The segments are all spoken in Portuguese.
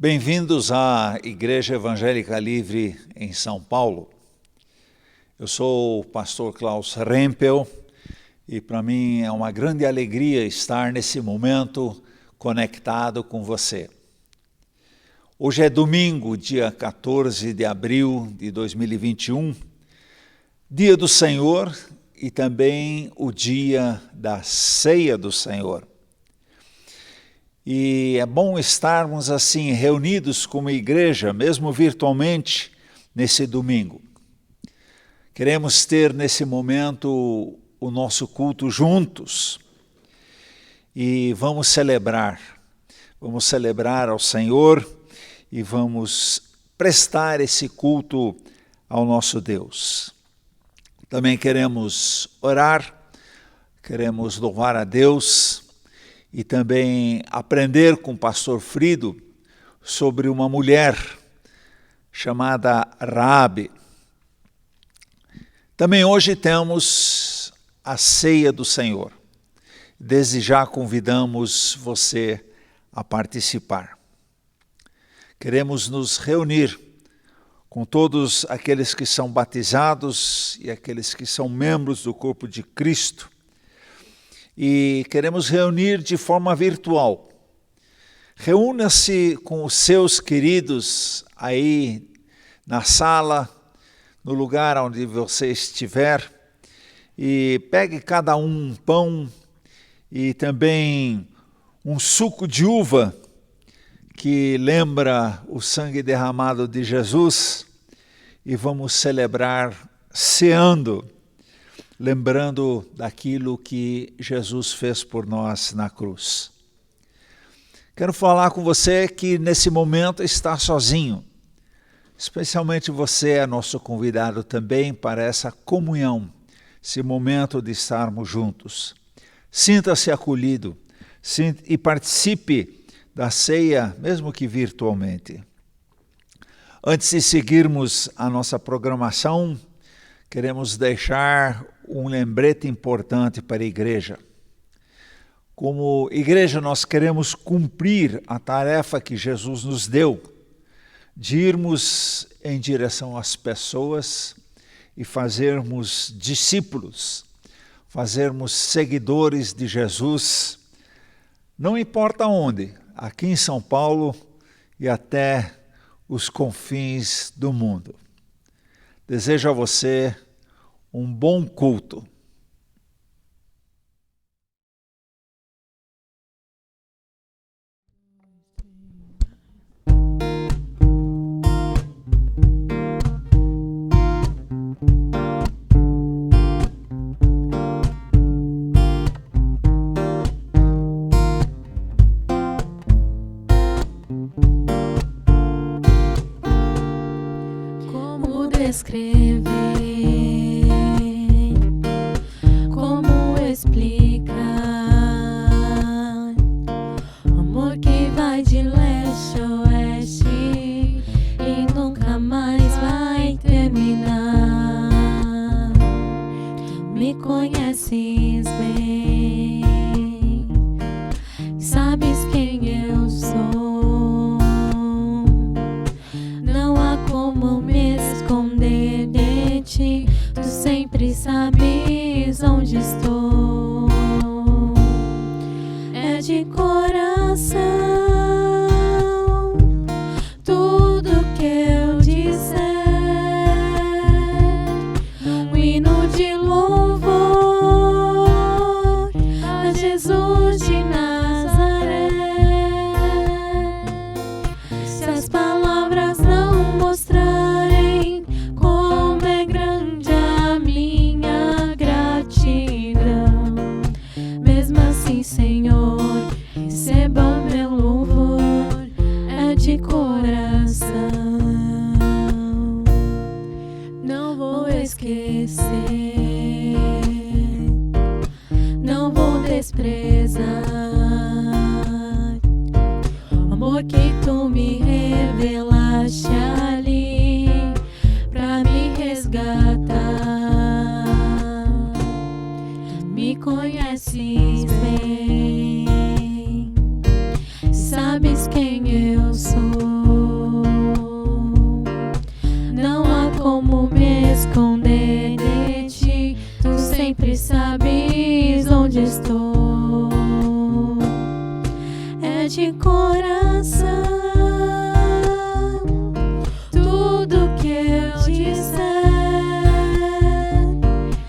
Bem-vindos à Igreja Evangélica Livre em São Paulo. Eu sou o pastor Klaus Rempel e para mim é uma grande alegria estar nesse momento conectado com você. Hoje é domingo, dia 14 de abril de 2021, dia do Senhor e também o dia da ceia do Senhor. E é bom estarmos assim reunidos como igreja, mesmo virtualmente, nesse domingo. Queremos ter nesse momento o nosso culto juntos e vamos celebrar ao Senhor e vamos prestar esse culto ao nosso Deus. Também queremos orar, queremos louvar a Deus e também aprender com o pastor Frido sobre uma mulher chamada Raabe. Também hoje temos a ceia do Senhor. Desde já convidamos você a participar. Queremos nos reunir com todos aqueles que são batizados e aqueles que são membros do corpo de Cristo. E queremos reunir de forma virtual. Reúna-se com os seus queridos aí na sala, no lugar onde você estiver, e pegue cada um pão e também um suco de uva, que lembra o sangue derramado de Jesus, e vamos celebrar ceando, lembrando daquilo que Jesus fez por nós na cruz. Quero falar com você que nesse momento está sozinho. Especialmente você é nosso convidado também para essa comunhão, esse momento de estarmos juntos. Sinta-se acolhido e participe da ceia, mesmo que virtualmente. Antes de seguirmos a nossa programação, queremos deixar um lembrete importante para a igreja. Como igreja, nós queremos cumprir a tarefa que Jesus nos deu, de irmos em direção às pessoas e fazermos discípulos, fazermos seguidores de Jesus, não importa onde, aqui em São Paulo e até os confins do mundo. Desejo a você um bom culto. Como descrever? Como explicar o amor que vai de leste a oeste e nunca mais vai terminar? Tu me conheces bem, sabes quem eu sou. Não há como me esconder de ti, tu sempre sabes onde estou. É de coração tudo que eu disser, um hino de louvor a Jesus de Nazaré. Se as palavras não mostrarem como é grande a minha gratidão, mesmo assim, Senhor, receba meu louvor, é de coração. Não vou esquecer, não vou desprezar o amor que tu me revelaste ali pra me resgatar. Tu me conheces bem, sabes quem eu sou. onde estou. É de coração tudo que eu disser,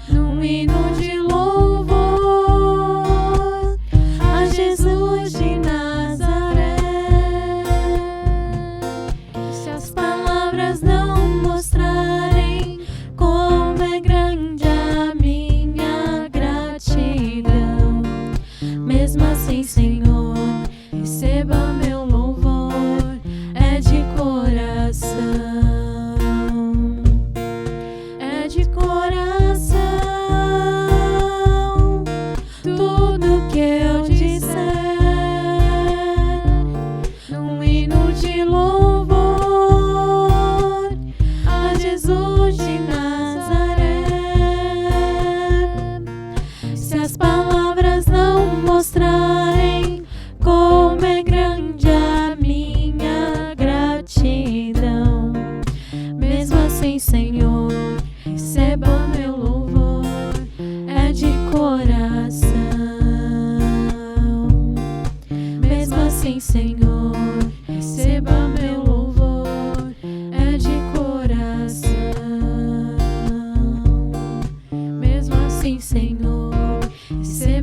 num hino de louvor a Jesus de Nazaré. Se as palavras não mostrarem como é grande a minha gratidão, mesmo assim, Senhor, receba meu louvor, é de coração, é de coração. Tudo que eu disser, num hino de louvor a Jesus de Nazaré. Se as palavras não mostrarem como é grande a minha gratidão, mesmo assim, Senhor, receba meu louvor, é de coração. Mesmo assim, Senhor, receba meu louvor, é de coração. Mesmo assim, Senhor, receba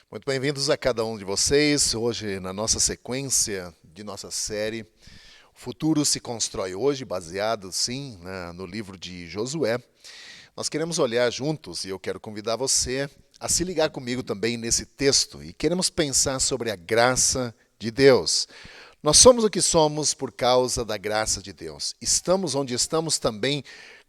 Muito bem-vindos a cada um de vocês. Hoje, na nossa sequência de nossa série, O Futuro se Constrói Hoje, baseado, sim, no livro de Josué. Nós queremos olhar juntos, e eu quero convidar você a se ligar comigo também nesse texto, e queremos pensar sobre a graça de Deus. Nós somos o que somos por causa da graça de Deus. Estamos onde estamos também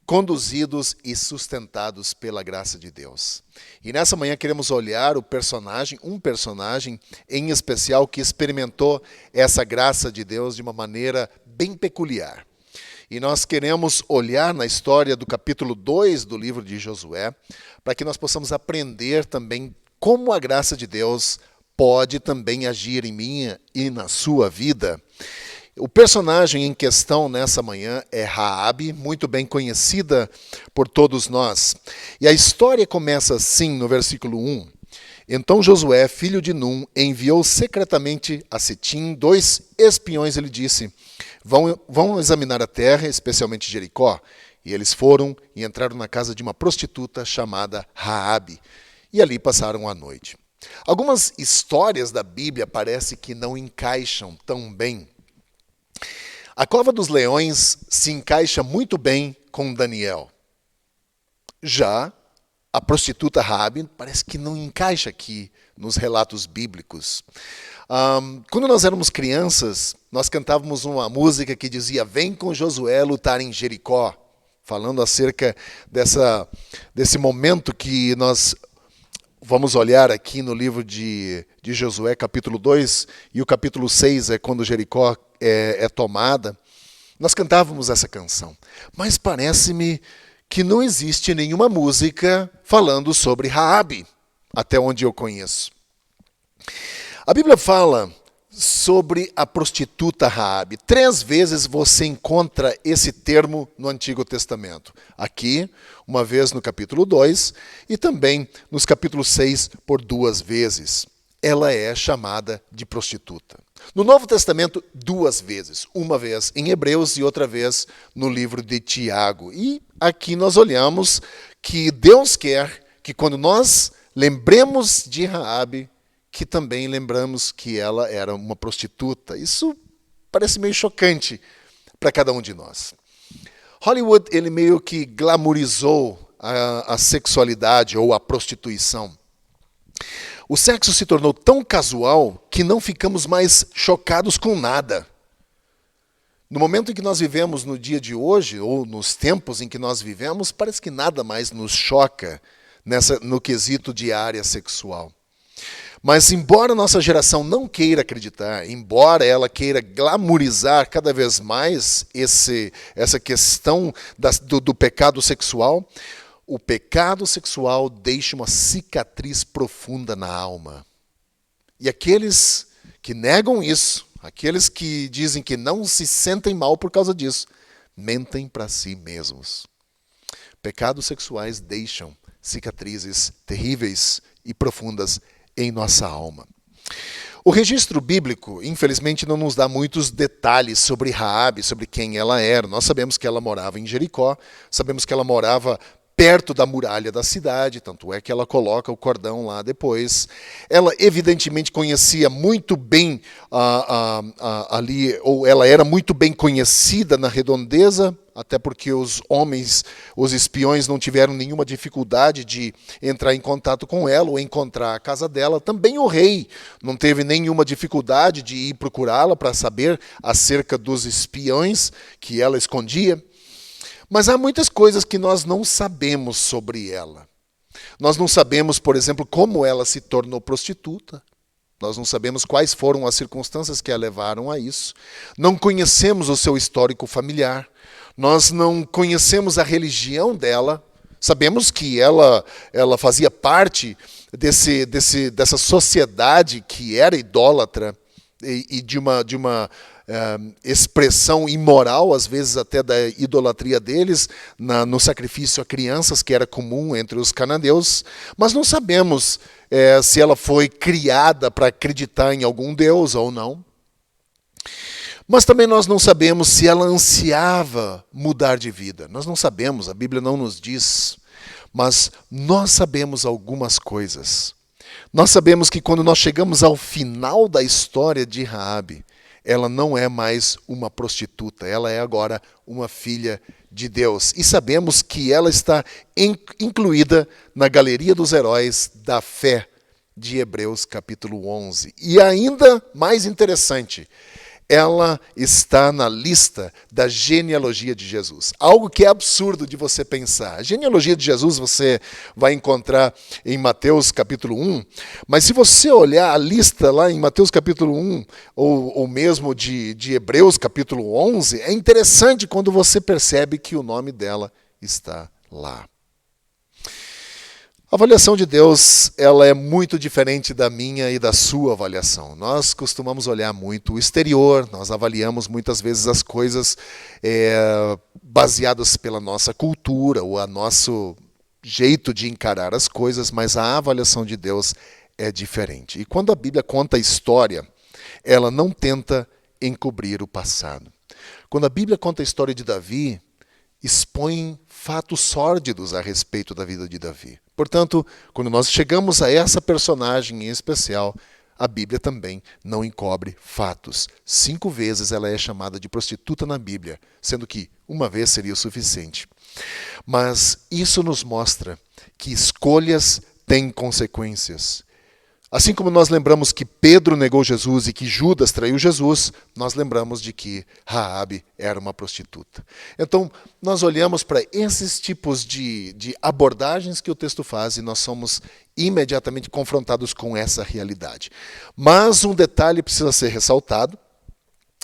conduzidos e sustentados pela graça de Deus. E nessa manhã queremos olhar um personagem em especial que experimentou essa graça de Deus de uma maneira bem peculiar. E nós queremos olhar na história do capítulo 2 do livro de Josué, para que nós possamos aprender também como a graça de Deus pode também agir em minha e na sua vida. O personagem em questão nessa manhã é Raabe, muito bem conhecida por todos nós. E a história começa assim no versículo 1. Então Josué, filho de Num, enviou secretamente a Sitim 2 espiões e lhe disse: Vão examinar a terra, especialmente Jericó. E eles foram e entraram na casa de uma prostituta chamada Raabe. E ali passaram a noite. Algumas histórias da Bíblia parece que não encaixam tão bem. A cova dos leões se encaixa muito bem com Daniel. Já a prostituta Raabe parece que não encaixa aqui nos relatos bíblicos. Quando nós éramos crianças, nós cantávamos uma música que dizia: Vem com Josué lutar em Jericó, falando acerca desse momento que nós vamos olhar aqui no livro de Josué, capítulo 2, e o capítulo 6 é quando Jericó é tomada. Nós cantávamos essa canção, mas parece-me que não existe nenhuma música falando sobre Raabe, até onde eu conheço. A Bíblia fala sobre a prostituta Raabe. 3 vezes você encontra esse termo no Antigo Testamento. Aqui, uma vez no capítulo 2, e também nos capítulos 6 por 2 vezes. Ela é chamada de prostituta. No Novo Testamento, 2 vezes. Uma vez em Hebreus e outra vez no livro de Tiago. E aqui nós olhamos que Deus quer que quando nós lembremos de Raabe, que também lembramos que ela era uma prostituta. Isso parece meio chocante para cada um de nós. Hollywood, ele meio que glamourizou a sexualidade ou a prostituição. O sexo se tornou tão casual que não ficamos mais chocados com nada. No momento em que nós vivemos no dia de hoje, ou nos tempos em que nós vivemos, parece que nada mais nos choca no quesito de área sexual. Mas embora a nossa geração não queira acreditar, embora ela queira glamourizar cada vez mais essa questão do pecado sexual, o pecado sexual deixa uma cicatriz profunda na alma. E aqueles que negam isso, aqueles que dizem que não se sentem mal por causa disso, mentem para si mesmos. Pecados sexuais deixam cicatrizes terríveis e profundas em nossa alma. O registro bíblico, infelizmente, não nos dá muitos detalhes sobre Raabe, sobre quem ela era. Nós sabemos que ela morava em Jericó, sabemos que ela morava perto da muralha da cidade, tanto é que ela coloca o cordão lá depois. Ela evidentemente conhecia muito bem ali, ou ela era muito bem conhecida na redondeza, até porque os homens, os espiões, não tiveram nenhuma dificuldade de entrar em contato com ela ou encontrar a casa dela. Também o rei não teve nenhuma dificuldade de ir procurá-la para saber acerca dos espiões que ela escondia. Mas há muitas coisas que nós não sabemos sobre ela. Nós não sabemos, por exemplo, como ela se tornou prostituta. Nós não sabemos quais foram as circunstâncias que a levaram a isso. Não conhecemos o seu histórico familiar. Nós não conhecemos a religião dela. Sabemos que ela fazia parte dessa sociedade que era idólatra e de uma expressão imoral, às vezes até da idolatria deles, no sacrifício a crianças, que era comum entre os cananeus. Mas não sabemos se ela foi criada para acreditar em algum deus ou não. Mas também nós não sabemos se ela ansiava mudar de vida. Nós não sabemos, a Bíblia não nos diz. Mas nós sabemos algumas coisas. Nós sabemos que quando nós chegamos ao final da história de Raabe, ela não é mais uma prostituta, ela é agora uma filha de Deus. E sabemos que ela está incluída na galeria dos heróis da fé de Hebreus capítulo 11. E ainda mais interessante, ela está na lista da genealogia de Jesus. Algo que é absurdo de você pensar. A genealogia de Jesus você vai encontrar em Mateus capítulo 1, mas se você olhar a lista lá em Mateus capítulo 1, ou mesmo de Hebreus capítulo 11, é interessante quando você percebe que o nome dela está lá. A avaliação de Deus, ela é muito diferente da minha e da sua avaliação. Nós costumamos olhar muito o exterior, nós avaliamos muitas vezes as coisas baseadas pela nossa cultura ou a nosso jeito de encarar as coisas, mas a avaliação de Deus é diferente. E quando a Bíblia conta a história, ela não tenta encobrir o passado. Quando a Bíblia conta a história de Davi, expõe fatos sórdidos a respeito da vida de Davi. Portanto, quando nós chegamos a essa personagem em especial, a Bíblia também não encobre fatos. 5 vezes ela é chamada de prostituta na Bíblia, sendo que uma vez seria o suficiente. Mas isso nos mostra que escolhas têm consequências. Assim como nós lembramos que Pedro negou Jesus e que Judas traiu Jesus, nós lembramos de que Raabe era uma prostituta. Então, nós olhamos para esses tipos de abordagens que o texto faz e nós somos imediatamente confrontados com essa realidade. Mas um detalhe precisa ser ressaltado: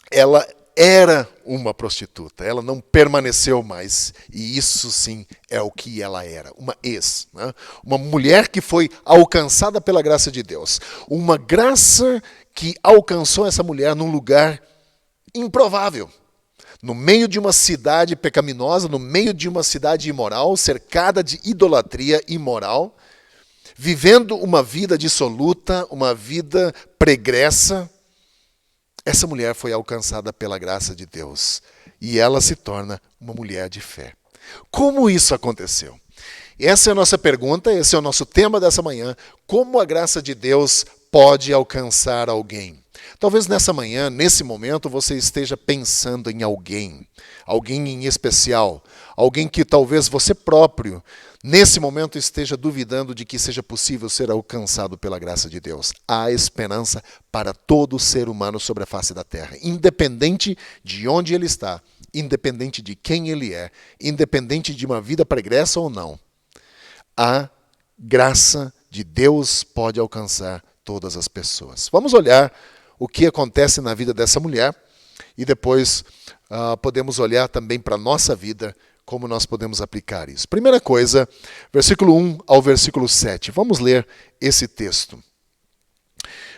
ela era uma prostituta, ela não permaneceu mais, e isso sim é o que ela era, uma ex, né? Uma mulher que foi alcançada pela graça de Deus, uma graça que alcançou essa mulher num lugar improvável, no meio de uma cidade pecaminosa, no meio de uma cidade imoral, cercada de idolatria imoral, vivendo uma vida dissoluta, uma vida pregressa. Essa mulher foi alcançada pela graça de Deus e ela se torna uma mulher de fé. Como isso aconteceu? Essa é a nossa pergunta, esse é o nosso tema dessa manhã. Como a graça de Deus pode alcançar alguém? Talvez nessa manhã, nesse momento, você esteja pensando em alguém em especial, alguém que talvez você próprio, nesse momento, esteja duvidando de que seja possível ser alcançado pela graça de Deus. Há esperança para todo ser humano sobre a face da terra, independente de onde ele está, independente de quem ele é, independente de uma vida pregressa ou não. A graça de Deus pode alcançar todas as pessoas. Vamos olhar o que acontece na vida dessa mulher e depois podemos olhar também para a nossa vida, como nós podemos aplicar isso. Primeira coisa, versículo 1 ao versículo 7. Vamos ler esse texto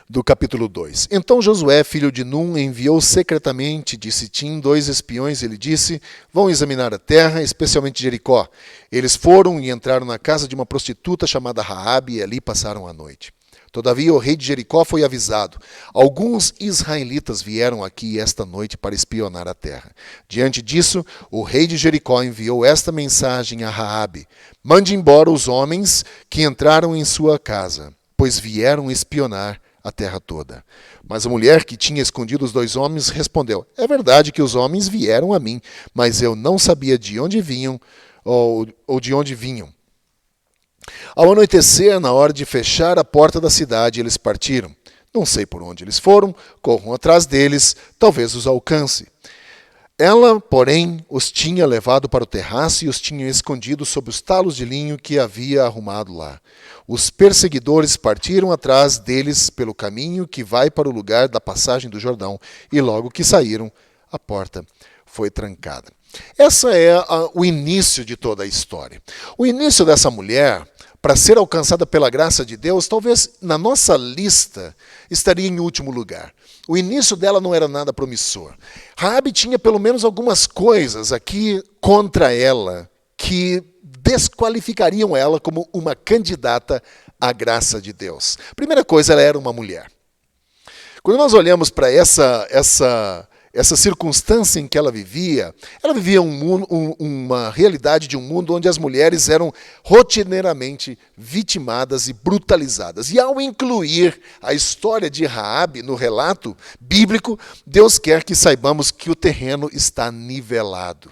do capítulo 2. Então Josué, filho de Num, enviou secretamente de Sitim 2 espiões. Ele disse: vão examinar a terra, especialmente Jericó. Eles foram e entraram na casa de uma prostituta chamada Raabe e ali passaram a noite. Todavia o rei de Jericó foi avisado: alguns israelitas vieram aqui esta noite para espionar a terra. Diante disso, o rei de Jericó enviou esta mensagem a Raabe: mande embora os homens que entraram em sua casa, pois vieram espionar a terra toda. Mas a mulher que tinha escondido os 2 homens respondeu: é verdade que os homens vieram a mim, mas eu não sabia de onde vinham ou de onde vinham. Ao anoitecer, na hora de fechar a porta da cidade, eles partiram. Não sei por onde eles foram, corram atrás deles, talvez os alcance. Ela, porém, os tinha levado para o terraço e os tinha escondido sob os talos de linho que havia arrumado lá. Os perseguidores partiram atrás deles pelo caminho que vai para o lugar da passagem do Jordão, e logo que saíram, a porta foi trancada. Esse é o início de toda a história. O início dessa mulher, para ser alcançada pela graça de Deus, talvez na nossa lista estaria em último lugar. O início dela não era nada promissor. Raabe tinha pelo menos algumas coisas aqui contra ela que desqualificariam ela como uma candidata à graça de Deus. Primeira coisa, ela era uma mulher. Quando nós olhamos para essa circunstância em que ela vivia uma realidade de um mundo onde as mulheres eram rotineiramente vitimadas e brutalizadas. E ao incluir a história de Raabe no relato bíblico, Deus quer que saibamos que o terreno está nivelado.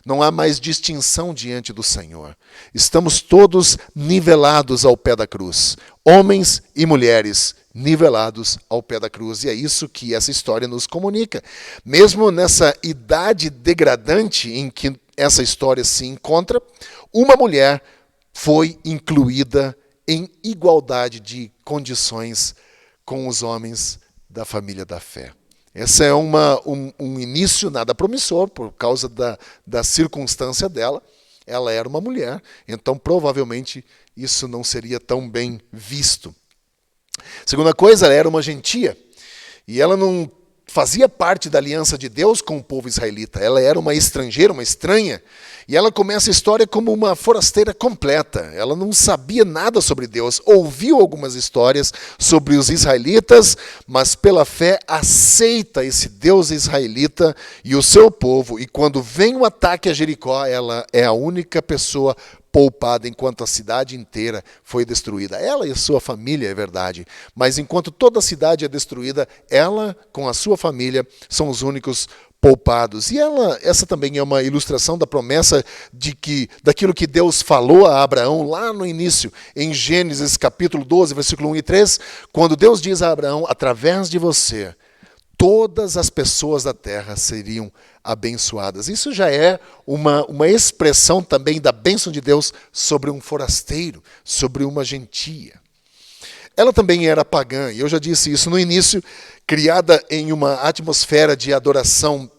Não há mais distinção diante do Senhor. Estamos todos nivelados ao pé da cruz. Homens e mulheres nivelados ao pé da cruz. E é isso que essa história nos comunica. Mesmo nessa idade degradante em que essa história se encontra, uma mulher foi incluída em igualdade de condições com os homens da família da fé. Esse é um início nada promissor por causa da circunstância dela. Ela era uma mulher, então provavelmente isso não seria tão bem visto. Segunda coisa, ela era uma gentia, e ela não fazia parte da aliança de Deus com o povo israelita. Ela era uma estrangeira, uma estranha, e ela começa a história como uma forasteira completa. Ela não sabia nada sobre Deus, ouviu algumas histórias sobre os israelitas, mas pela fé aceita esse Deus israelita e o seu povo, e quando vem o ataque a Jericó, ela é a única pessoa poupada enquanto a cidade inteira foi destruída. Ela e a sua família, é verdade, mas enquanto toda a cidade é destruída, ela com a sua família são os únicos poupados. E essa também é uma ilustração da promessa daquilo que Deus falou a Abraão lá no início, em Gênesis capítulo 12, versículo 1 e 3, quando Deus diz a Abraão, através de você, todas as pessoas da terra seriam abençoadas. Isso já é uma expressão também da bênção de Deus sobre um forasteiro, sobre uma gentia. Ela também era pagã, e eu já disse isso no início, criada em uma atmosfera de adoração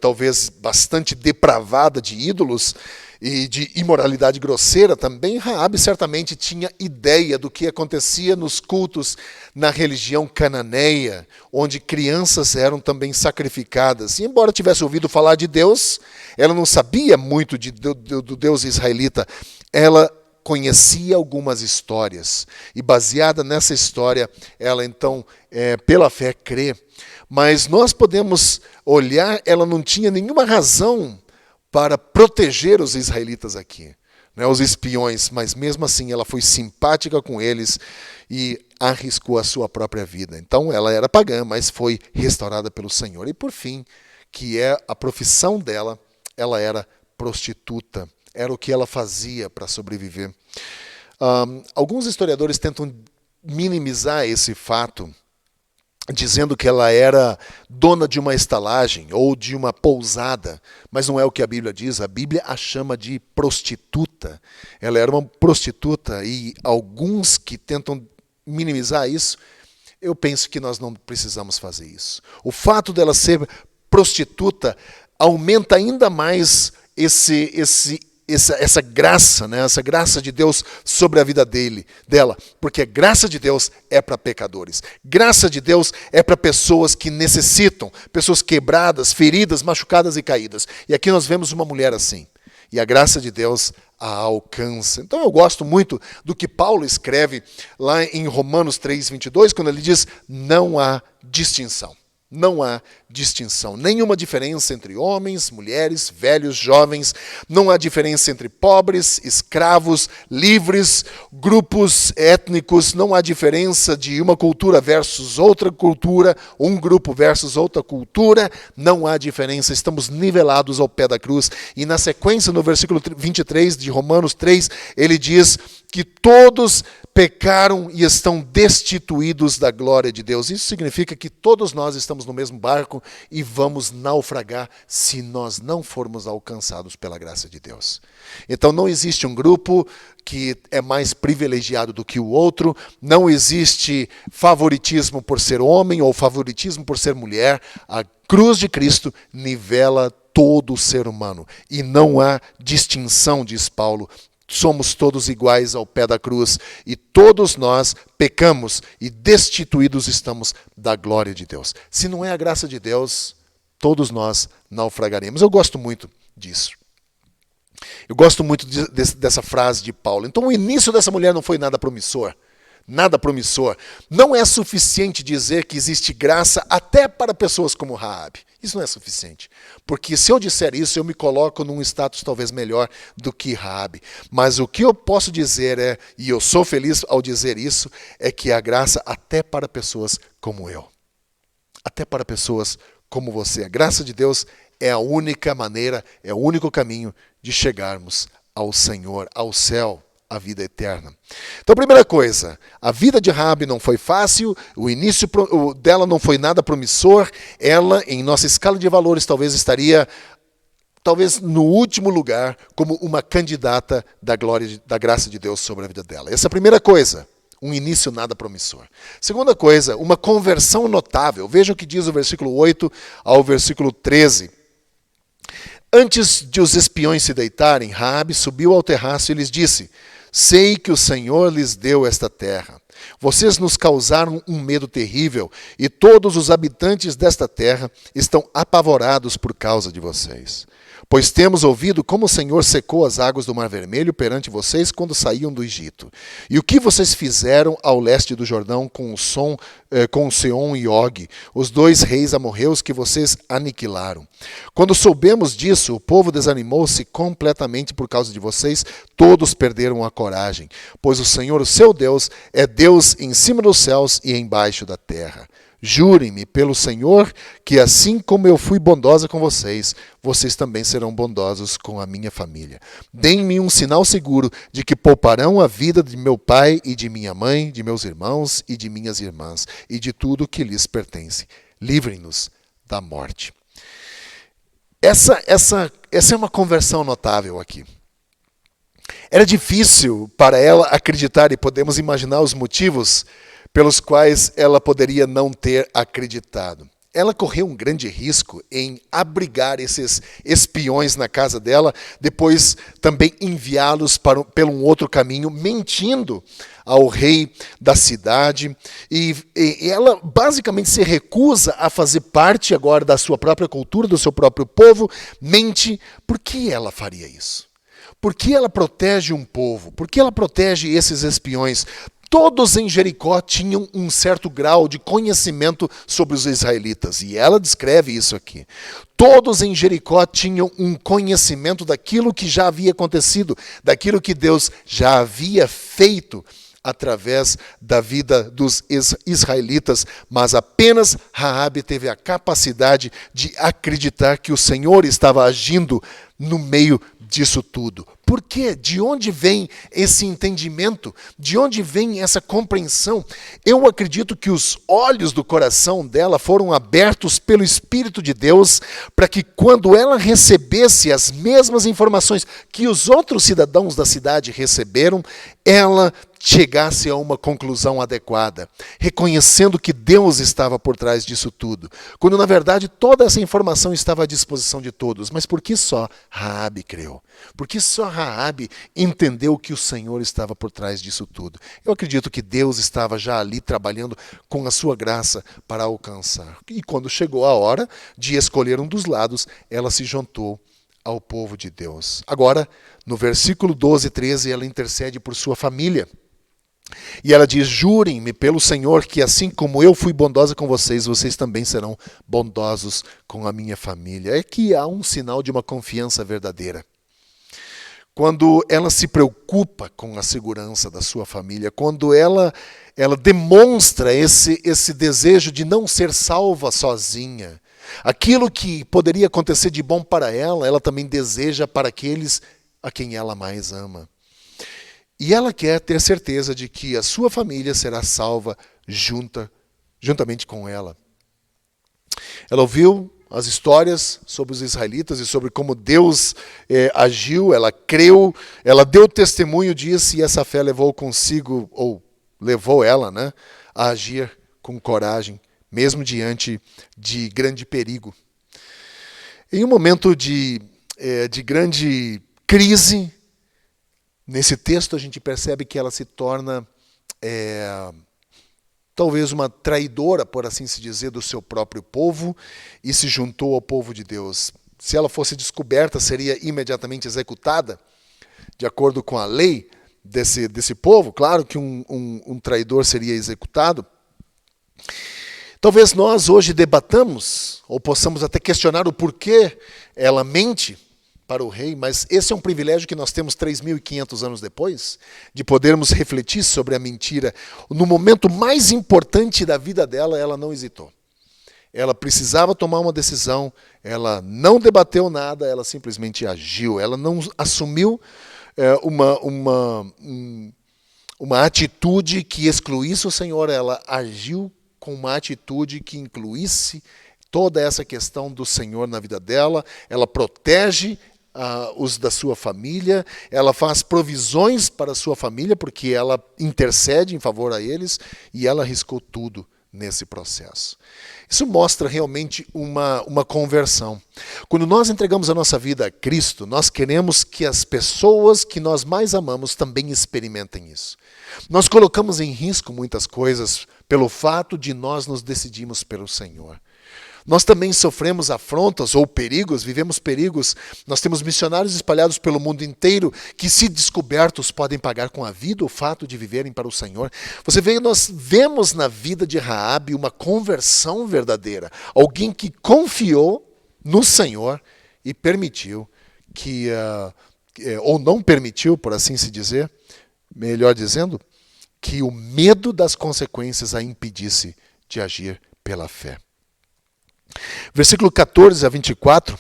talvez bastante depravada de ídolos e de imoralidade grosseira também. Raabe certamente tinha ideia do que acontecia nos cultos na religião cananeia, onde crianças eram também sacrificadas. E embora tivesse ouvido falar de Deus, ela não sabia muito do Deus israelita. Ela conhecia algumas histórias, e baseada nessa história, ela então, pela fé, crê. Mas nós podemos olhar, ela não tinha nenhuma razão para proteger os israelitas aqui, né, os espiões, mas mesmo assim ela foi simpática com eles e arriscou a sua própria vida. Então ela era pagã, mas foi restaurada pelo Senhor. E por fim, que é a profissão dela, ela era prostituta. Era o que ela fazia para sobreviver. Alguns historiadores tentam minimizar esse fato, dizendo que ela era dona de uma estalagem ou de uma pousada, mas não é o que a Bíblia diz. A Bíblia a chama de prostituta. Ela era uma prostituta, e alguns que tentam minimizar isso, eu penso que nós não precisamos fazer isso. O fato dela ser prostituta aumenta ainda mais essa graça, né? Essa graça de Deus sobre a vida dela, porque a graça de Deus é para pecadores. Graça de Deus é para pessoas que necessitam, pessoas quebradas, feridas, machucadas e caídas. E aqui nós vemos uma mulher assim. E a graça de Deus a alcança. Então eu gosto muito do que Paulo escreve lá em Romanos 3:22, quando ele diz: não há distinção. Não há distinção, nenhuma diferença entre homens, mulheres, velhos, jovens. Não há diferença entre pobres, escravos, livres, grupos étnicos. Não há diferença de uma cultura versus outra cultura, um grupo versus outra cultura. Não há diferença, estamos nivelados ao pé da cruz. E na sequência, no versículo 23 de Romanos 3, ele diz que todos pecaram e estão destituídos da glória de Deus. Isso significa que todos nós estamos no mesmo barco e vamos naufragar se nós não formos alcançados pela graça de Deus. Então não existe um grupo que é mais privilegiado do que o outro, não existe favoritismo por ser homem ou favoritismo por ser mulher. A cruz de Cristo nivela todo o ser humano e não há distinção, diz Paulo. Somos todos iguais ao pé da cruz e todos nós pecamos e destituídos estamos da glória de Deus. Se não é a graça de Deus, todos nós naufragaremos. Eu gosto muito disso. Eu gosto muito dessa frase de Paulo. Então o início dessa mulher não foi nada promissor. nada promissor. Não é suficiente dizer que existe graça até para pessoas como Raabe. Isso não é suficiente. Porque se eu disser isso, eu me coloco num status talvez melhor do que Raabe. Mas o que eu posso dizer é, e eu sou feliz ao dizer isso, é que há graça até para pessoas como eu. Até para pessoas como você. A graça de Deus é a única maneira, é o único caminho de chegarmos ao Senhor, ao céu, à vida eterna. Então, primeira coisa, a vida de Raabe não foi fácil, o início dela não foi nada promissor, ela, em nossa escala de valores, talvez estaria no último lugar como uma candidata da glória, da graça de Deus sobre a vida dela. Essa é a primeira coisa. Um início nada promissor. Segunda coisa, uma conversão notável. Veja o que diz o versículo 8 ao versículo 13. Antes de os espiões se deitarem, Raabe subiu ao terraço e lhes disse: sei que o Senhor lhes deu esta terra. Vocês nos causaram um medo terrível, e todos os habitantes desta terra estão apavorados por causa de vocês. Pois temos ouvido como o Senhor secou as águas do Mar Vermelho perante vocês quando saíam do Egito. E o que vocês fizeram ao leste do Jordão com Seom e Og, os dois reis amorreus que vocês aniquilaram. Quando soubemos disso, o povo desanimou-se completamente por causa de vocês, todos perderam a coragem. Pois o Senhor, o seu Deus, é Deus em cima dos céus e embaixo da terra. Jurem-me pelo Senhor que assim como eu fui bondosa com vocês, vocês também serão bondosos com a minha família. Deem-me um sinal seguro de que pouparão a vida de meu pai e de minha mãe, de meus irmãos e de minhas irmãs, e de tudo que lhes pertence. Livrem-nos da morte. Essa é uma conversão notável aqui. Era difícil para ela acreditar, e podemos imaginar os motivos pelos quais ela poderia não ter acreditado. Ela correu um grande risco em abrigar esses espiões na casa dela, depois também enviá-los pelo um outro caminho, mentindo ao rei da cidade. E ela basicamente se recusa a fazer parte agora da sua própria cultura, do seu próprio povo, mente. Por que ela faria isso? Por que ela protege um povo? Por que ela protege esses espiões? Todos em Jericó tinham um certo grau de conhecimento sobre os israelitas. E ela descreve isso aqui. Todos em Jericó tinham um conhecimento daquilo que já havia acontecido, daquilo que Deus já havia feito através da vida dos israelitas, mas apenas Raabe teve a capacidade de acreditar que o Senhor estava agindo no meio disso tudo. Por quê? De onde vem esse entendimento? De onde vem essa compreensão? Eu acredito que os olhos do coração dela foram abertos pelo Espírito de Deus para que quando ela recebesse as mesmas informações que os outros cidadãos da cidade receberam, ela chegasse a uma conclusão adequada, reconhecendo que Deus estava por trás disso tudo, quando na verdade toda essa informação estava à disposição de todos. Mas por que só Raabe creu? Por que só Raabe entendeu que o Senhor estava por trás disso tudo? Eu acredito que Deus estava já ali trabalhando com a sua graça para alcançar. E quando chegou a hora de escolher um dos lados, ela se juntou ao povo de Deus. Agora, no versículo 12 e 13, ela intercede por sua família. E ela diz: jurem-me pelo Senhor que assim como eu fui bondosa com vocês, vocês também serão bondosos com a minha família. É que há um sinal de uma confiança verdadeira. Quando ela se preocupa com a segurança da sua família, quando ela demonstra esse desejo de não ser salva sozinha, aquilo que poderia acontecer de bom para ela também deseja para aqueles a quem ela mais ama. E ela quer ter certeza de que a sua família será salva juntamente com ela. Ela ouviu as histórias sobre os israelitas e sobre como Deus agiu, ela creu, ela deu testemunho disso, e essa fé levou consigo, ou levou ela, a agir com coragem, mesmo diante de grande perigo. Em um momento de grande crise, nesse texto a gente percebe que ela se torna talvez uma traidora, por assim se dizer, do seu próprio povo, e se juntou ao povo de Deus. Se ela fosse descoberta, seria imediatamente executada, de acordo com a lei desse povo. Claro que um traidor seria executado. Talvez nós hoje debatamos, ou possamos até questionar o porquê ela mente para o rei, mas esse é um privilégio que nós temos 3.500 anos depois, de podermos refletir sobre a mentira. No momento mais importante da vida dela, ela não hesitou. Ela precisava tomar uma decisão, ela não debateu nada, ela simplesmente agiu. Ela não assumiu uma atitude que excluísse o Senhor, ela agiu com uma atitude que incluísse toda essa questão do Senhor na vida dela. Ela protege os da sua família, ela faz provisões para a sua família, porque ela intercede em favor a eles, e ela arriscou tudo nesse processo. Isso mostra realmente uma conversão. Quando nós entregamos a nossa vida a Cristo, nós queremos que as pessoas que nós mais amamos também experimentem isso. Nós colocamos em risco muitas coisas pelo fato de nós nos decidirmos pelo Senhor. Nós também sofremos afrontas ou perigos, vivemos perigos. Nós temos missionários espalhados pelo mundo inteiro que, se descobertos, podem pagar com a vida o fato de viverem para o Senhor. Você vê, nós vemos na vida de Raabe uma conversão verdadeira. Alguém que confiou no Senhor e permitiu que, ou não permitiu, por assim se dizer, melhor dizendo, que o medo das consequências a impedisse de agir pela fé. Versículo 14 a 24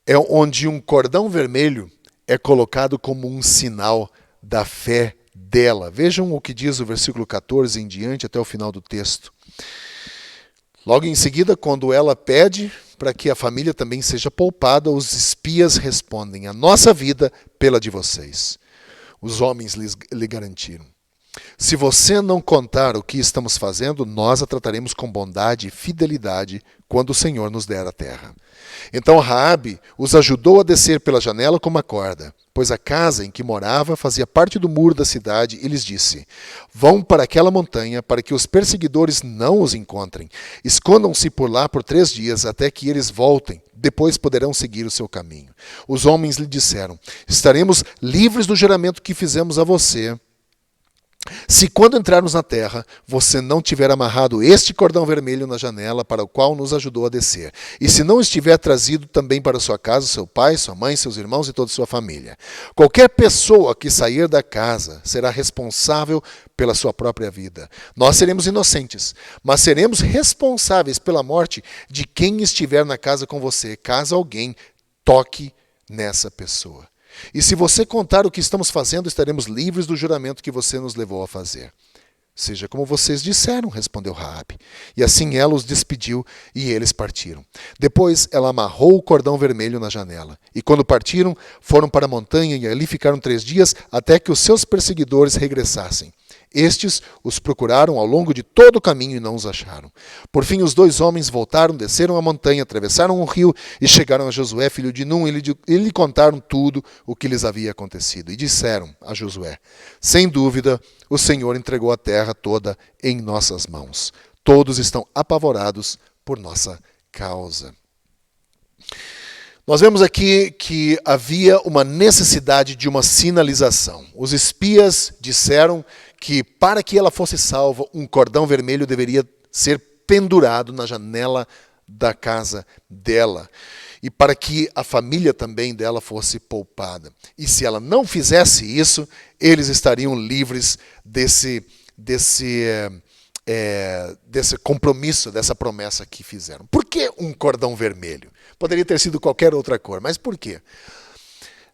é onde um cordão vermelho é colocado como um sinal da fé dela. Vejam o que diz o versículo 14 em diante até o final do texto. Logo em seguida, quando ela pede para que a família também seja poupada, os espias respondem: a nossa vida pela de vocês. Os homens lhe garantiram: se você não contar o que estamos fazendo, nós a trataremos com bondade e fidelidade quando o Senhor nos der a terra. Então Raabe os ajudou a descer pela janela com uma corda, pois a casa em que morava fazia parte do muro da cidade, e lhes disse: vão para aquela montanha para que os perseguidores não os encontrem. Escondam-se por lá por 3 dias até que eles voltem. Depois poderão seguir o seu caminho. Os homens lhe disseram: estaremos livres do juramento que fizemos a você, se quando entrarmos na terra, você não tiver amarrado este cordão vermelho na janela para o qual nos ajudou a descer, e se não estiver trazido também para sua casa seu pai, sua mãe, seus irmãos e toda a sua família. Qualquer pessoa que sair da casa será responsável pela sua própria vida. Nós seremos inocentes, mas seremos responsáveis pela morte de quem estiver na casa com você, caso alguém toque nessa pessoa. E se você contar o que estamos fazendo, estaremos livres do juramento que você nos levou a fazer. Seja como vocês disseram, respondeu Raabe. E assim ela os despediu e eles partiram. Depois ela amarrou o cordão vermelho na janela. E quando partiram, foram para a montanha e ali ficaram 3 dias até que os seus perseguidores regressassem. Estes os procuraram ao longo de todo o caminho e não os acharam. Por fim, os 2 homens voltaram, desceram a montanha, atravessaram o rio e chegaram a Josué, filho de Num, e lhe contaram tudo o que lhes havia acontecido. E disseram a Josué: sem dúvida, o Senhor entregou a terra toda em nossas mãos. Todos estão apavorados por nossa causa. Nós vemos aqui que havia uma necessidade de uma sinalização. Os espias disseram que para que ela fosse salva, um cordão vermelho deveria ser pendurado na janela da casa dela. E para que a família também dela fosse poupada. E se ela não fizesse isso, eles estariam livres desse compromisso, dessa promessa que fizeram. Por que um cordão vermelho? Poderia ter sido qualquer outra cor, mas por quê?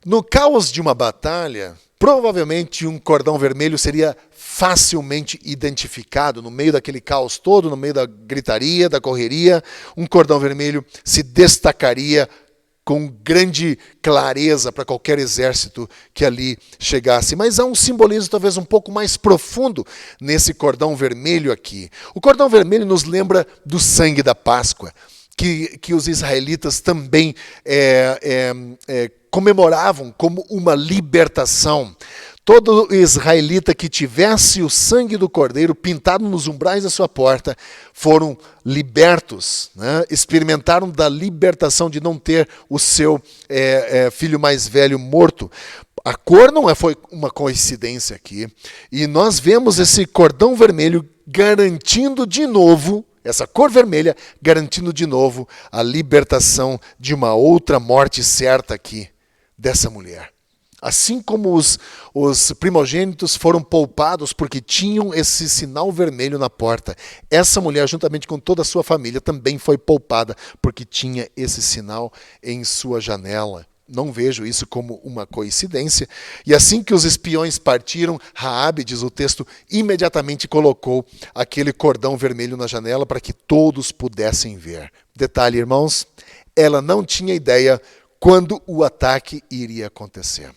No caos de uma batalha, provavelmente um cordão vermelho seria facilmente identificado no meio daquele caos todo, no meio da gritaria, da correria. Um cordão vermelho se destacaria com grande clareza para qualquer exército que ali chegasse. Mas há um simbolismo talvez um pouco mais profundo nesse cordão vermelho aqui. O cordão vermelho nos lembra do sangue da Páscoa, que os israelitas também comemoravam como uma libertação. Todo israelita que tivesse o sangue do cordeiro pintado nos umbrais da sua porta foram libertos, né? Experimentaram da libertação de não ter o seu filho mais velho morto. A cor não foi uma coincidência aqui. E nós vemos esse cordão vermelho garantindo de novo, essa cor vermelha garantindo de novo a libertação de uma outra morte certa aqui, dessa mulher. Assim como os primogênitos foram poupados porque tinham esse sinal vermelho na porta, essa mulher, juntamente com toda a sua família, também foi poupada porque tinha esse sinal em sua janela. Não vejo isso como uma coincidência. E assim que os espiões partiram, Raabe, diz o texto, imediatamente colocou aquele cordão vermelho na janela para que todos pudessem ver. Detalhe, irmãos, ela não tinha ideia quando o ataque iria acontecer.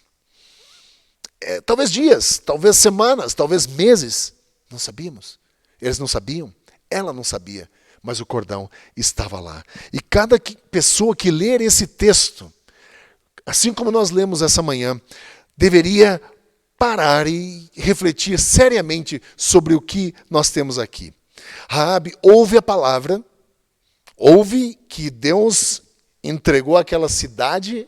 Talvez dias, talvez semanas, talvez meses. Não sabíamos. Eles não sabiam, ela não sabia, mas o cordão estava lá. E cada pessoa que ler esse texto, assim como nós lemos essa manhã, deveria parar e refletir seriamente sobre o que nós temos aqui. Raabe ouve a palavra, ouve que Deus entregou aquela cidade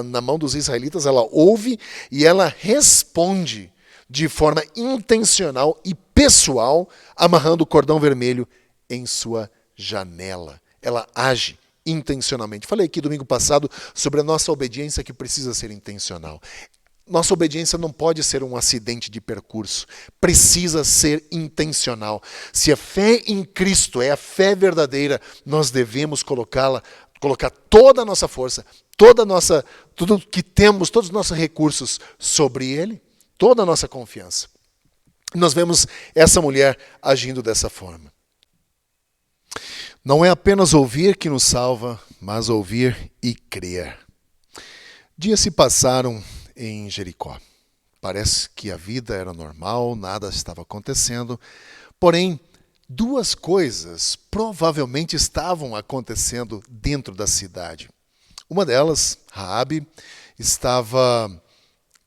na mão dos israelitas, ela ouve e ela responde de forma intencional e pessoal, amarrando o cordão vermelho em sua janela. Ela age intencionalmente. Falei aqui domingo passado sobre a nossa obediência que precisa ser intencional. Nossa obediência não pode ser um acidente de percurso, precisa ser intencional. Se a fé em Cristo é a fé verdadeira, nós devemos colocar toda a nossa força, tudo que temos, todos os nossos recursos sobre Ele, toda a nossa confiança. Nós vemos essa mulher agindo dessa forma. Não é apenas ouvir que nos salva, mas ouvir e crer. Dias se passaram em Jericó. Parece que a vida era normal, nada estava acontecendo. Porém, duas coisas provavelmente estavam acontecendo dentro da cidade. Uma delas, Raabe, estava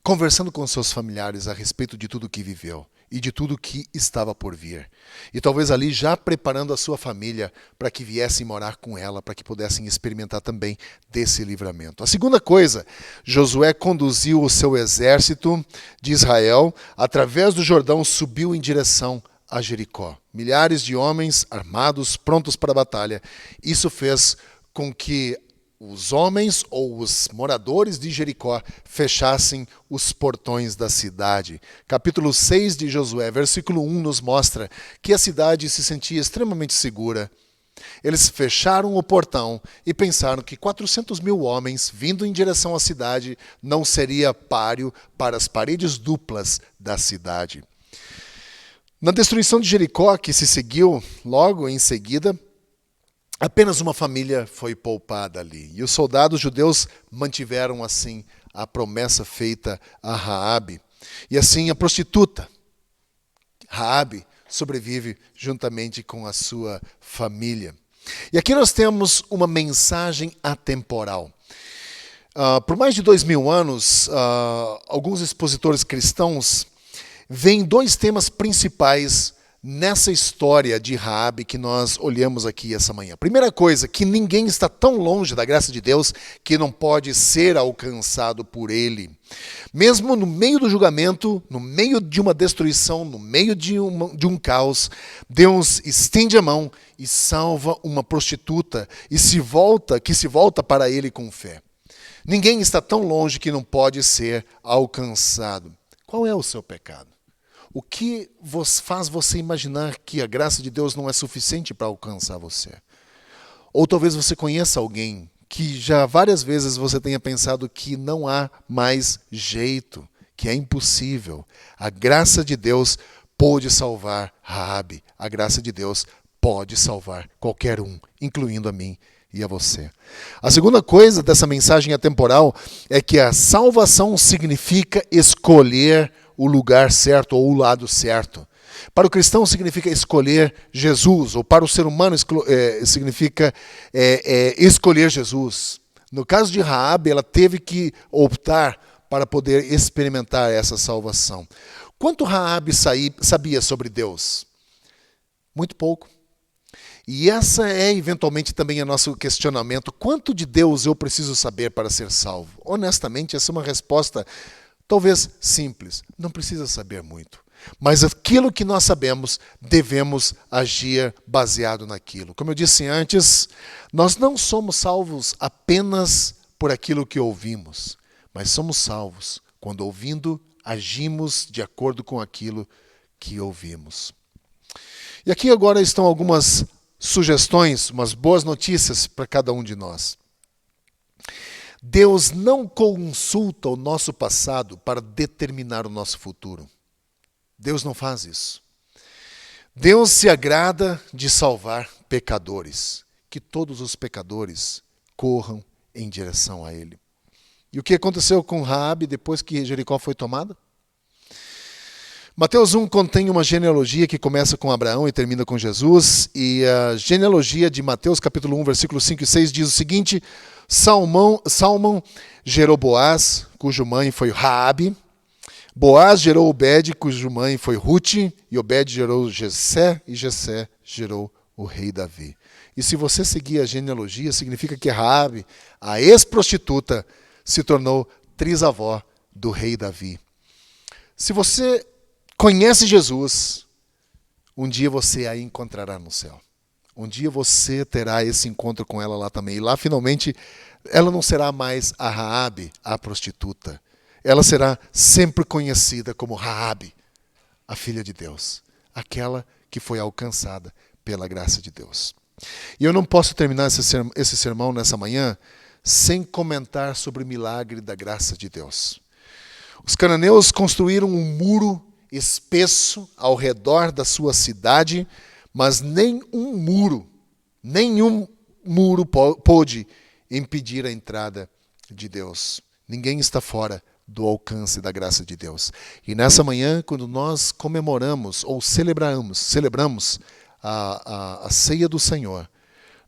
conversando com seus familiares a respeito de tudo que viveu e de tudo que estava por vir. E talvez ali já preparando a sua família para que viessem morar com ela, para que pudessem experimentar também desse livramento. A segunda coisa, Josué conduziu o seu exército de Israel, através do Jordão, subiu em direção a Jericó. Milhares de homens armados, prontos para a batalha. Isso fez com que os homens ou os moradores de Jericó fechassem os portões da cidade. Capítulo 6 de Josué, versículo 1, nos mostra que a cidade se sentia extremamente segura. Eles fecharam o portão e pensaram que 400 mil homens vindo em direção à cidade não seria páreo para as paredes duplas da cidade. Na destruição de Jericó, que se seguiu logo em seguida, apenas uma família foi poupada ali. E os soldados judeus mantiveram assim a promessa feita a Raabe. E assim a prostituta, Raabe, sobrevive juntamente com a sua família. E aqui nós temos uma mensagem atemporal. Por mais de 2000 anos, alguns expositores cristãos veem dois temas principais nessa história de Raabe que nós olhamos aqui essa manhã. Primeira coisa, que ninguém está tão longe da graça de Deus que não pode ser alcançado por Ele. Mesmo no meio do julgamento, no meio de uma destruição, no meio de um caos, Deus estende a mão e salva uma prostituta que se volta para Ele com fé. Ninguém está tão longe que não pode ser alcançado. Qual é o seu pecado? O que faz você imaginar que a graça de Deus não é suficiente para alcançar você? Ou talvez você conheça alguém que já várias vezes você tenha pensado que não há mais jeito, que é impossível. A graça de Deus pôde salvar Raabe. A graça de Deus pode salvar qualquer um, incluindo a mim e a você. A segunda coisa dessa mensagem atemporal é que a salvação significa escolher o lugar certo ou o lado certo. Para o cristão significa escolher Jesus, ou para o ser humano significa escolher Jesus. No caso de Raabe, ela teve que optar para poder experimentar essa salvação. Quanto Raabe sabia sobre Deus? Muito pouco. E essa é eventualmente também o nosso questionamento. Quanto de Deus eu preciso saber para ser salvo? Honestamente, essa é uma resposta talvez simples. Não precisa saber muito. Mas aquilo que nós sabemos, devemos agir baseado naquilo. Como eu disse antes, nós não somos salvos apenas por aquilo que ouvimos, mas somos salvos quando ouvindo, agimos de acordo com aquilo que ouvimos. E aqui agora estão algumas sugestões, umas boas notícias para cada um de nós. Deus não consulta o nosso passado para determinar o nosso futuro. Deus não faz isso. Deus se agrada de salvar pecadores, que todos os pecadores corram em direção a Ele. E o que aconteceu com Raabe depois que Jericó foi tomada? Mateus 1 contém uma genealogia que começa com Abraão e termina com Jesus. E a genealogia de Mateus capítulo 1, versículos 5 e 6 diz o seguinte: Salmão gerou Boaz, cuja mãe foi Raabe. Boaz gerou Obed, cuja mãe foi Rute. E Obed gerou Jessé, e Jessé gerou o rei Davi. E se você seguir a genealogia, significa que Raabe, a ex-prostituta, se tornou trisavó do rei Davi. Se você conhece Jesus, um dia você a encontrará no céu. Um dia você terá esse encontro com ela lá também. E lá, finalmente, ela não será mais a Raabe, a prostituta. Ela será sempre conhecida como Raabe, a filha de Deus. Aquela que foi alcançada pela graça de Deus. E eu não posso terminar esse sermão nessa manhã sem comentar sobre o milagre da graça de Deus. Os cananeus construíram um muro espesso ao redor da sua cidade, mas nenhum muro pôde impedir a entrada de Deus. Ninguém está fora do alcance da graça de Deus. E nessa manhã, quando nós comemoramos ou celebramos a ceia do Senhor,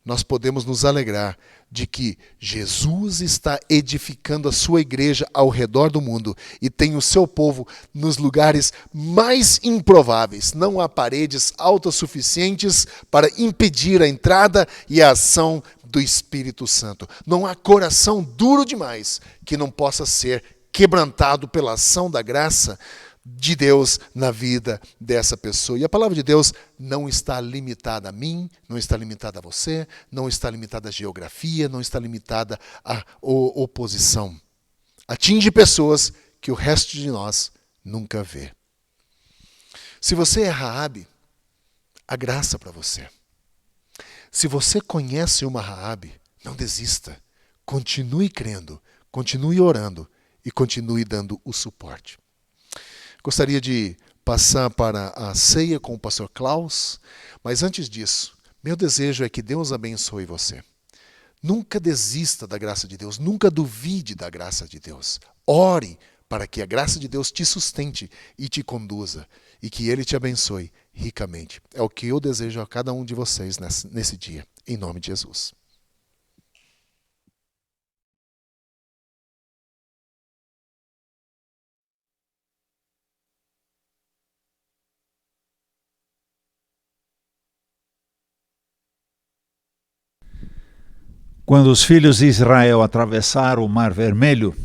nós podemos nos alegrar de que Jesus está edificando a sua igreja ao redor do mundo e tem o seu povo nos lugares mais improváveis. Não há paredes altas suficientes para impedir a entrada e a ação do Espírito Santo. Não há coração duro demais que não possa ser quebrantado pela ação da graça de Deus na vida dessa pessoa. E a palavra de Deus não está limitada a mim, não está limitada a você, não está limitada à geografia, não está limitada à oposição. Atinge pessoas que o resto de nós nunca vê. Se você é Raabe, há graça para você. Se você conhece uma Raabe, não desista. Continue crendo, continue orando e continue dando o suporte. Gostaria de passar para a ceia com o pastor Klaus, mas antes disso, meu desejo é que Deus abençoe você. Nunca desista da graça de Deus, nunca duvide da graça de Deus. Ore para que a graça de Deus te sustente e te conduza, e que Ele te abençoe ricamente. É o que eu desejo a cada um de vocês nesse dia, em nome de Jesus. Quando os filhos de Israel atravessaram o Mar Vermelho,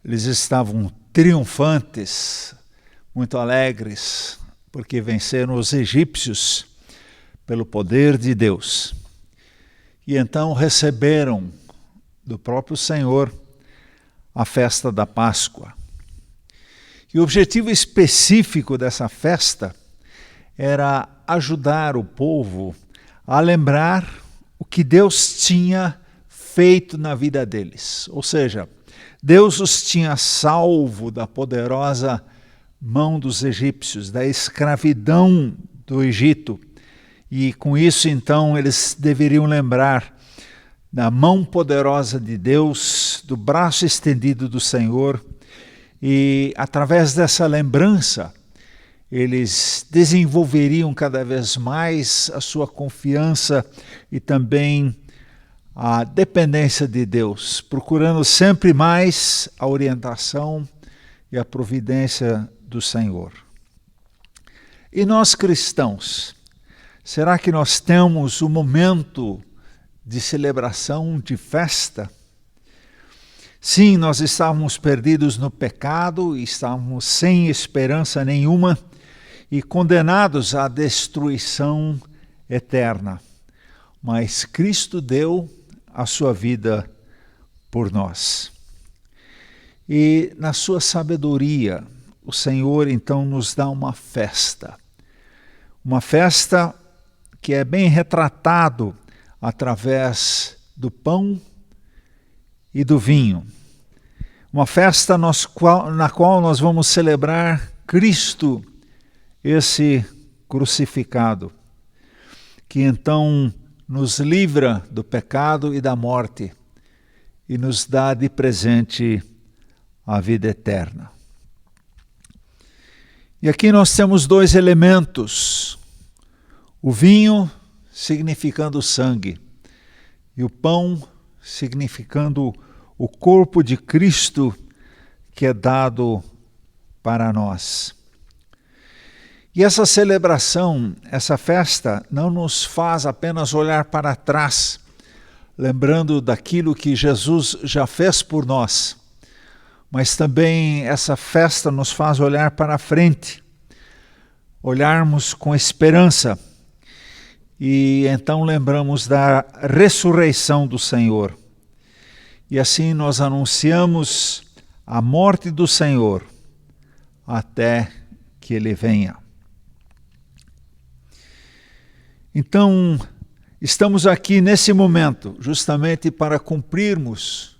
eles estavam triunfantes, muito alegres, porque venceram os egípcios pelo poder de Deus. E então receberam do próprio Senhor a festa da Páscoa. E o objetivo específico dessa festa era ajudar o povo a lembrar o que Deus tinha feito na vida deles. Ou seja, Deus os tinha salvo da poderosa mão dos egípcios, da escravidão do Egito. E com isso, então, eles deveriam lembrar da mão poderosa de Deus, do braço estendido do Senhor. E, através dessa lembrança, eles desenvolveriam cada vez mais a sua confiança e também a dependência de Deus, procurando sempre mais a orientação e a providência do Senhor. E nós cristãos, será que nós temos um momento de celebração, de festa? Sim, nós estávamos perdidos no pecado, estávamos sem esperança nenhuma e condenados à destruição eterna. Mas Cristo deu a sua vida por nós. E na sua sabedoria, o Senhor então nos dá uma festa que é bem retratado através do pão e do vinho. Uma festa na qual nós vamos celebrar Cristo, esse crucificado, que então nos livra do pecado e da morte e nos dá de presente a vida eterna. E aqui nós temos dois elementos: o vinho significando sangue e o pão significando o corpo de Cristo que é dado para nós. E essa celebração, essa festa, não nos faz apenas olhar para trás, lembrando daquilo que Jesus já fez por nós, mas também essa festa nos faz olhar para frente, olharmos com esperança, e então lembramos da ressurreição do Senhor. E assim nós anunciamos a morte do Senhor até que Ele venha. Então, estamos aqui nesse momento justamente para cumprirmos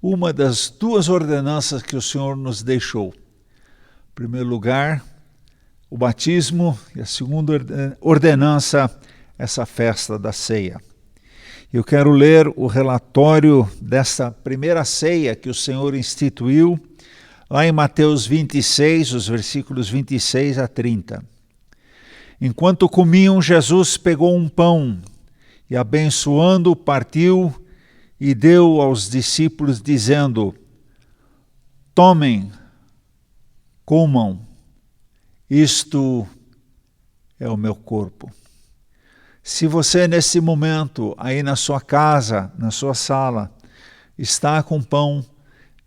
uma das duas ordenanças que o Senhor nos deixou. Em primeiro lugar, o batismo, e a segunda ordenança, essa festa da ceia. Eu quero ler o relatório dessa primeira ceia que o Senhor instituiu, lá em Mateus 26, os versículos 26 a 30. Enquanto comiam, Jesus pegou um pão e, abençoando, partiu e deu aos discípulos, dizendo: tomem, comam, isto é o meu corpo. Se você nesse momento, aí na sua casa, na sua sala, está com pão,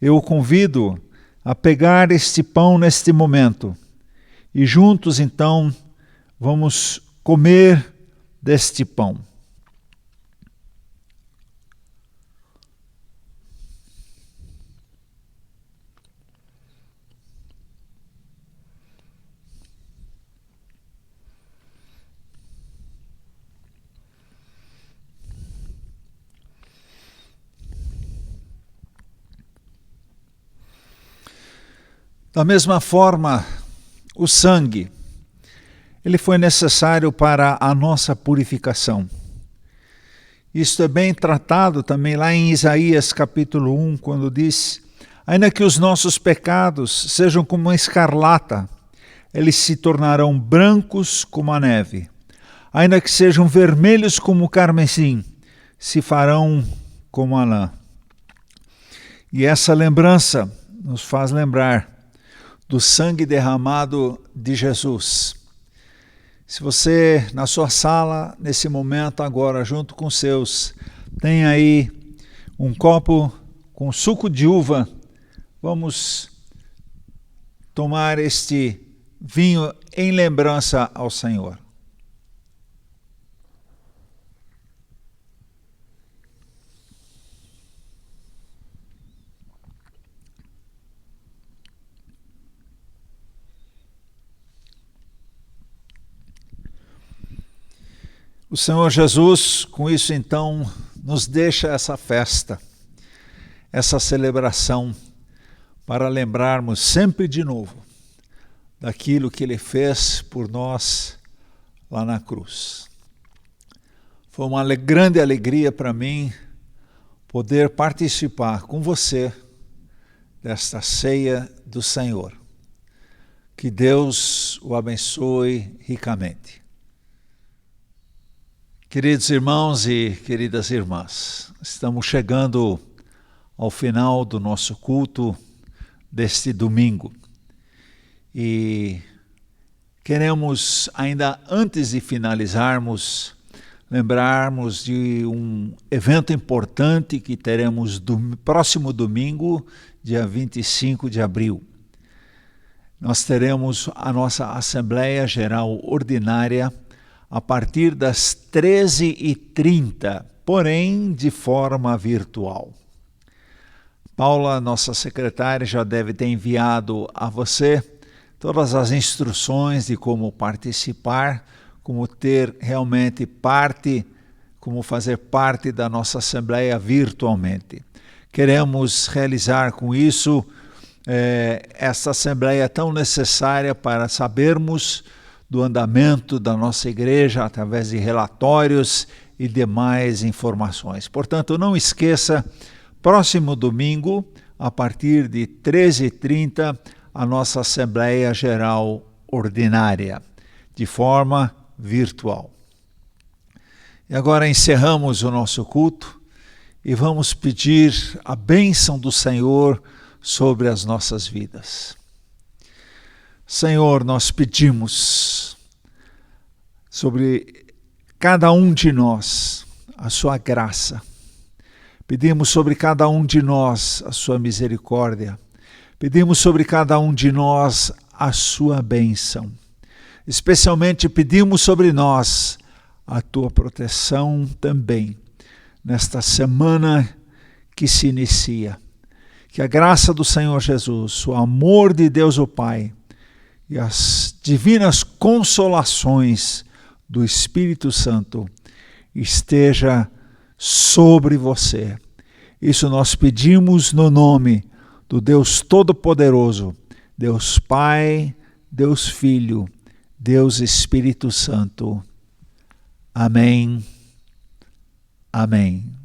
eu o convido a pegar este pão neste momento e juntos então vamos comer deste pão. Da mesma forma, o sangue, ele foi necessário para a nossa purificação. Isto é bem tratado também lá em Isaías capítulo 1, quando diz: ainda que os nossos pecados sejam como a escarlata, eles se tornarão brancos como a neve. Ainda que sejam vermelhos como o carmesim, se farão como a lã. E essa lembrança nos faz lembrar do sangue derramado de Jesus. Se você, na sua sala, nesse momento agora, junto com os seus, tem aí um copo com suco de uva, vamos tomar este vinho em lembrança ao Senhor. O Senhor Jesus, com isso então, nos deixa essa festa, essa celebração, para lembrarmos sempre de novo daquilo que Ele fez por nós lá na cruz. Foi uma grande alegria para mim poder participar com você desta ceia do Senhor. Que Deus o abençoe ricamente. Queridos irmãos e queridas irmãs, estamos chegando ao final do nosso culto deste domingo e queremos, ainda antes de finalizarmos, lembrarmos de um evento importante que teremos próximo domingo, dia 25 de abril. Nós teremos a nossa Assembleia Geral Ordinária a partir das 13h30, porém de forma virtual. Paula, nossa secretária, já deve ter enviado a você todas as instruções de como participar, como ter realmente parte, como fazer parte da nossa Assembleia virtualmente. Queremos realizar com isso essa Assembleia tão necessária para sabermos do andamento da nossa igreja através de relatórios e demais informações. Portanto, não esqueça, próximo domingo, a partir de 13h30, a nossa Assembleia Geral Ordinária, de forma virtual. E agora encerramos o nosso culto e vamos pedir a bênção do Senhor sobre as nossas vidas. Senhor, nós pedimos sobre cada um de nós a sua graça. Pedimos sobre cada um de nós a sua misericórdia. Pedimos sobre cada um de nós a sua bênção. Especialmente pedimos sobre nós a tua proteção também, nesta semana que se inicia. Que a graça do Senhor Jesus, o amor de Deus o Pai, e as divinas consolações do Espírito Santo esteja sobre você. Isso nós pedimos no nome do Deus Todo-Poderoso, Deus Pai, Deus Filho, Deus Espírito Santo. Amém. Amém.